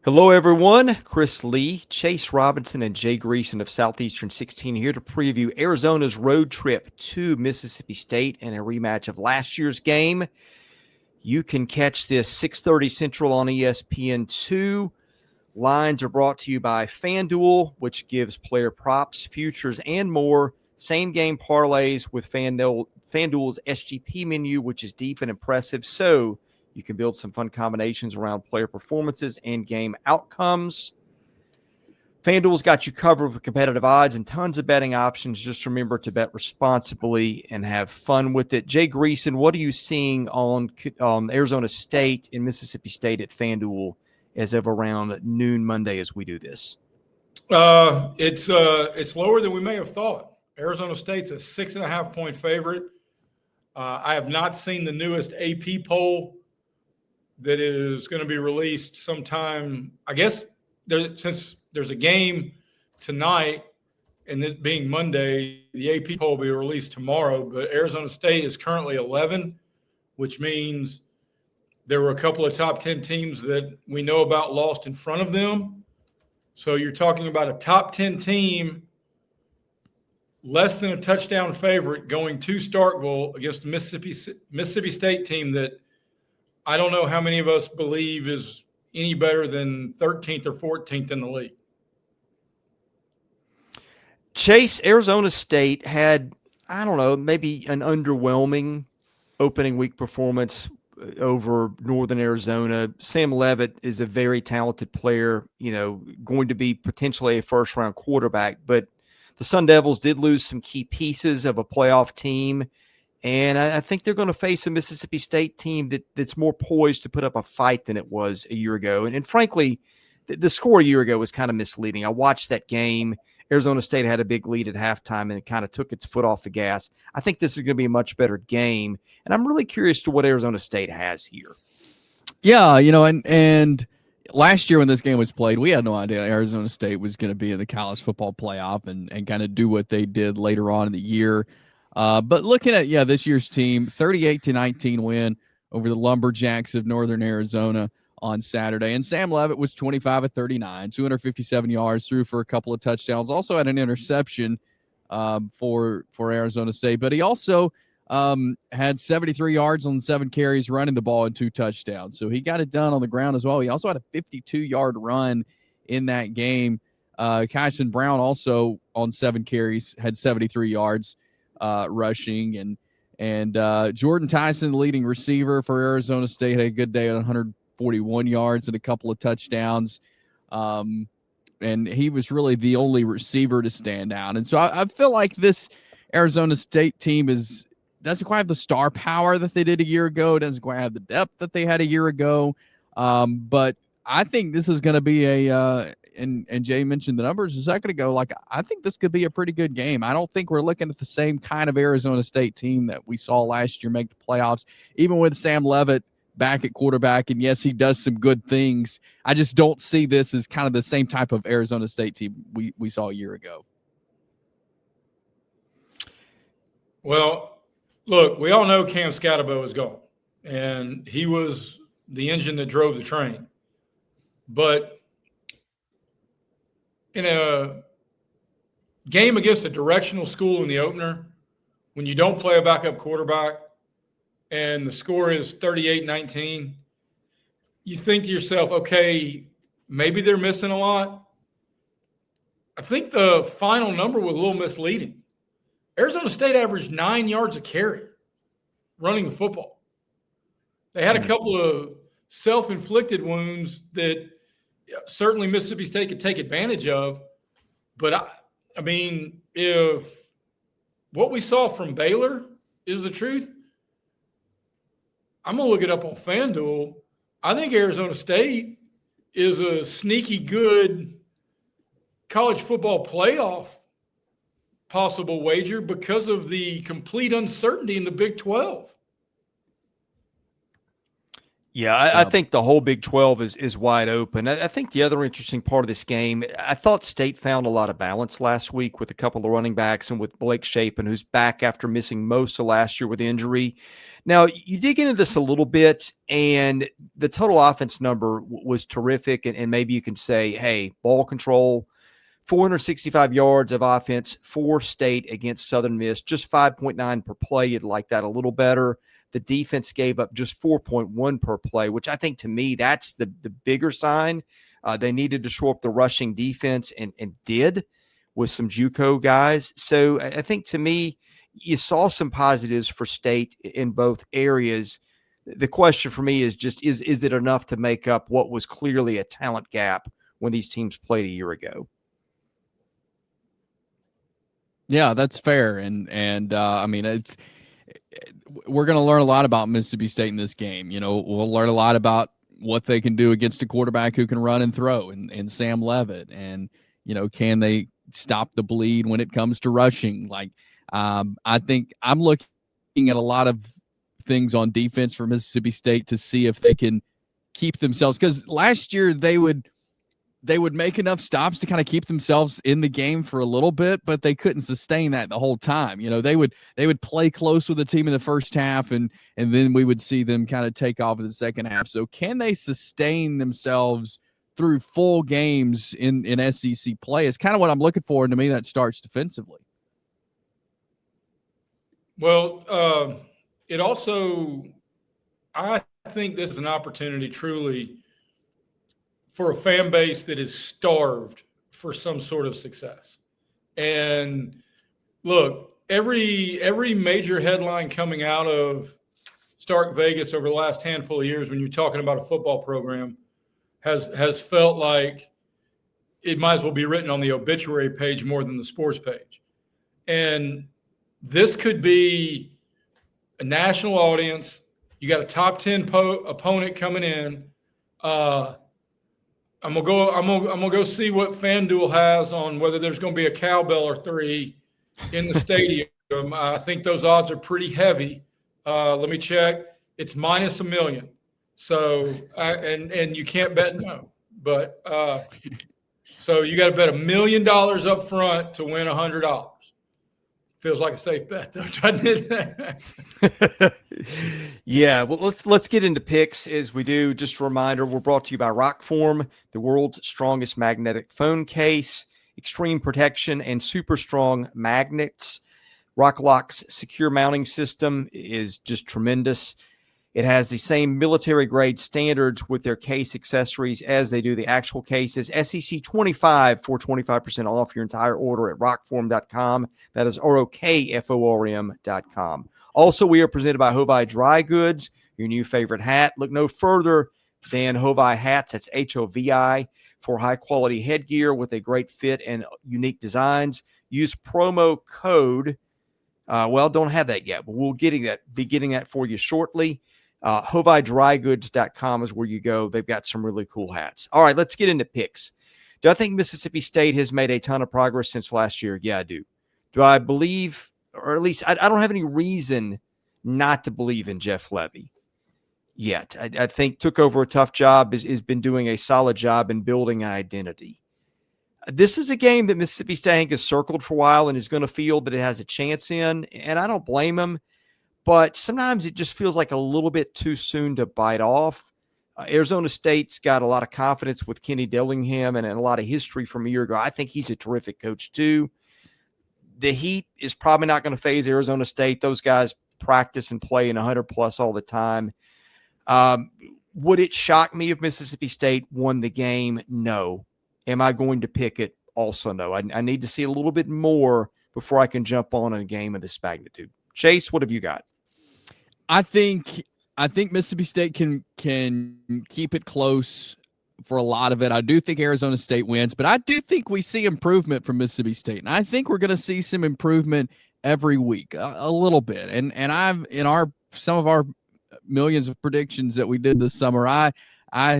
Hello, everyone. Chris Lee, Chase Robinson, and Jay Greeson of Southeastern 16 here to preview Arizona's road trip to Mississippi State and a rematch of last year's game. You can catch this 6:30 Central on ESPN2. Lines are brought to you by FanDuel, which gives player props, futures, and more. Same game parlays with FanDuel's SGP menu, which is deep and impressive. So you can build some fun combinations around player performances and game outcomes. FanDuel's got you covered with competitive odds and tons of betting options. Just remember to bet responsibly and have fun with it. Jay Greeson, what are you seeing on Arizona State and Mississippi State at FanDuel as of around noon Monday as we do this? It's lower than we may have thought. Arizona State's a 6.5-point favorite. I have not seen the newest AP poll that is going to be released sometime. I guess since there's a game tonight and this being Monday, the AP poll will be released tomorrow. But Arizona State is currently 11, which means there were a couple of top 10 teams that we know about lost in front of them. So you're talking about a top 10 team, less than a touchdown favorite, going to Starkville against a Mississippi State team that I don't know how many of us believe is any better than 13th or 14th in the league. Chase, Arizona State had, I don't know, maybe an underwhelming opening week performance over Northern Arizona. Sam Leavitt is a very talented player, going to be potentially a first-round quarterback, but the Sun Devils did lose some key pieces of a playoff team, and I think they're going to face a Mississippi State team that's more poised to put up a fight than it was a year ago. And frankly, the score a year ago was kind of misleading. I watched that game. Arizona State had a big lead at halftime, and it kind of took its foot off the gas. I think this is going to be a much better game, and I'm really curious to what Arizona State has here. Yeah, and last year when this game was played, we had no idea Arizona State was going to be in the college football playoff and kind of do what they did later on in the year. But looking at, this year's team, 38-19 win over the Lumberjacks of Northern Arizona on Saturday. And Sam Leavitt was 25 of 39, 257 yards, threw for a couple of touchdowns, also had an interception for Arizona State. But he also had 73 yards on 7 carries, running the ball and 2 touchdowns. So he got it done on the ground as well. He also had a 52-yard run in that game. Kyson Brown also on 7 carries had 73 yards rushing. And Jordyn Tyson, the leading receiver for Arizona State, had a good day at 141 yards and a couple of touchdowns. And he was really the only receiver to stand out. And so I feel like this Arizona State team doesn't quite have the star power that they did a year ago. It doesn't quite have the depth that they had a year ago. But I think this is going to be and Jay mentioned the numbers a second ago. I think this could be a pretty good game. I don't think we're looking at the same kind of Arizona State team that we saw last year make the playoffs, even with Sam Leavitt back at quarterback. And yes, he does some good things. I just don't see this as kind of the same type of Arizona State team we saw a year ago. Well, look, we all know Cam Scatterbo is gone, and he was the engine that drove the train. But in a game against a directional school in the opener, when you don't play a backup quarterback and the score is 38-19, you think to yourself, okay, maybe they're missing a lot. I think the final number was a little misleading. Arizona State averaged 9 yards a carry running the football. They had a couple of self-inflicted wounds that certainly Mississippi State could take advantage of. But, I mean, if what we saw from Baylor is the truth, I'm going to look it up on FanDuel. I think Arizona State is a sneaky good college football playoff possible wager because of the complete uncertainty in the Big 12. Yeah, I think the whole Big 12 is wide open. I think the other interesting part of this game, I thought State found a lot of balance last week with a couple of running backs and with Blake Shapen, who's back after missing most of last year with injury. Now, you dig into this a little bit, and the total offense number was terrific, and maybe you can say, hey, ball control, 465 yards of offense for State against Southern Miss, just 5.9 per play. You'd like that a little better. The defense gave up just 4.1 per play, which I think to me, that's the bigger sign. They needed to shore up the rushing defense and did with some JUCO guys. So I think to me, you saw some positives for State in both areas. The question for me is just, is it enough to make up what was clearly a talent gap when these teams played a year ago? Yeah, that's fair. And I mean, we're going to learn a lot about Mississippi State in this game. You know, we'll learn a lot about what they can do against a quarterback who can run and throw, and Sam Leavitt. And, you know, can they stop the bleed when it comes to rushing? Like, I think I'm looking at a lot of things on defense for Mississippi State to see if they can keep themselves, because last year they would make enough stops to kind of keep themselves in the game for a little bit, but they couldn't sustain that the whole time. You know, they would play close with the team in the first half, and then we would see them kind of take off in the second half. So can they sustain themselves through full games in SEC play? It's kind of what I'm looking for, and to me that starts defensively. Well, it also, I think this is an opportunity truly for a fan base that is starved for some sort of success. And look, every major headline coming out of Stark Vegas over the last handful of years when you're talking about a football program has felt like it might as well be written on the obituary page more than the sports page. And this could be a national audience. You got a top 10 opponent coming in. I'm gonna go see what FanDuel has on whether there's going to be a cowbell or three in the stadium. I think those odds are pretty heavy. Let me check. It's -1 million. So and you can't bet no. But so you got to bet $1 million up front to win $100. Feels like a safe bet, though, doesn't it? Yeah, well, let's get into picks as we do. Just a reminder, we're brought to you by Rockform, the world's strongest magnetic phone case, extreme protection, and super strong magnets. Rocklock's secure mounting system is just tremendous. It has the same military-grade standards with their case accessories as they do the actual cases. SEC 25 for 25% off your entire order at rockform.com. That is ROKFORM.com. Also, we are presented by Hovi Dry Goods, your new favorite hat. Look no further than Hovi hats. That's HOVI for high-quality headgear with a great fit and unique designs. Use promo code. Don't have that yet, but we'll be getting that for you shortly. HoviDryGoods.com is where you go. They've got some really cool hats. All right, let's get into picks. Do I think Mississippi State has made a ton of progress since last year? Yeah, I do. Do I believe, or at least I don't have any reason not to believe in Jeff Levy yet. I think took over a tough job, has been doing a solid job in building an identity. This is a game that Mississippi State has circled for a while and is going to feel that it has a chance in, and I don't blame them. But sometimes it just feels like a little bit too soon to bite off. Arizona State's got a lot of confidence with Kenny Dillingham and a lot of history from a year ago. I think he's a terrific coach too. The heat is probably not going to phase Arizona State. Those guys practice and play in 100+ all the time. Would it shock me if Mississippi State won the game? No. Am I going to pick it? Also no. I need to see a little bit more before I can jump on a game of this magnitude. Chase, what have you got? I think Mississippi State can keep it close for a lot of it. I do think Arizona State wins, but I do think we see improvement from Mississippi State, and I think we're going to see some improvement every week, a little bit. And I've in some of our millions of predictions that we did this summer, I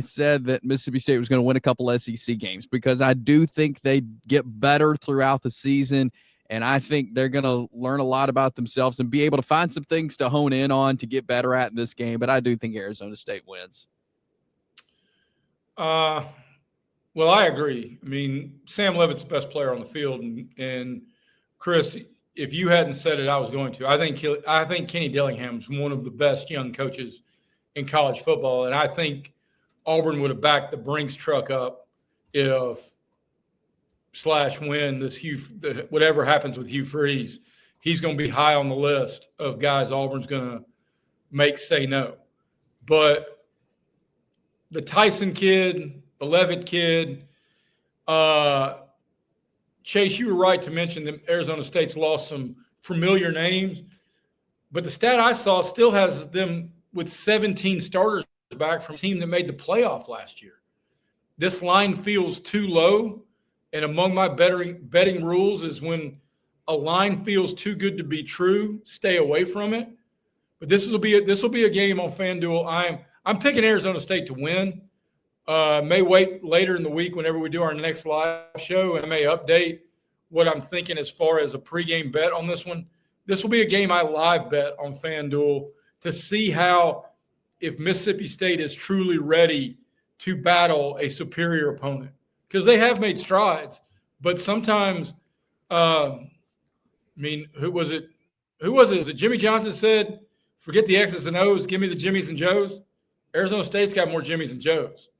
said that Mississippi State was going to win a couple SEC games because I do think they get better throughout the season. And I think they're going to learn a lot about themselves and be able to find some things to hone in on to get better at in this game. But I do think Arizona State wins. Well, I agree. I mean, Sam Leavitt's the best player on the field, and Chris, if you hadn't said it, I was going to. I think Kenny Dillingham's one of the best young coaches in college football, and I think Auburn would have backed the Brinks truck up if /win whatever happens with Hugh Freeze. He's going to be high on the list of guys Auburn's going to make say no. But the Tyson kid, the Leavitt kid, Chase, you were right to mention that Arizona State's lost some familiar names, but the stat I saw still has them with 17 starters back from a team that made the playoff last year. This line feels too low, and among my betting rules is when a line feels too good to be true, stay away from it. But this will be a game on FanDuel. I'm picking Arizona State to win. May wait later in the week whenever we do our next live show, and I may update what I'm thinking as far as a pregame bet on this one. This will be a game I live bet on FanDuel to see if Mississippi State is truly ready to battle a superior opponent, because they have made strides, but sometimes, who was it? Was it Jimmy Johnson said, "Forget the X's and O's, give me the Jimmies and Joes"? Arizona State's got more Jimmies and Joes.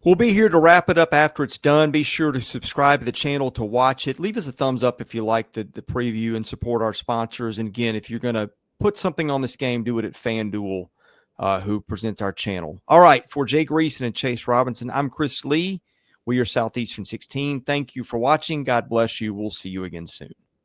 We'll be here to wrap it up after it's done. Be sure to subscribe to the channel to watch it. Leave us a thumbs up if you like the preview and support our sponsors. And again, if you're going to put something on this game, do it at FanDuel, who presents our channel. All right, for Jay Greeson and Chase Robinson, I'm Chris Lee. We are Southeastern 16. Thank you for watching. God bless you. We'll see you again soon.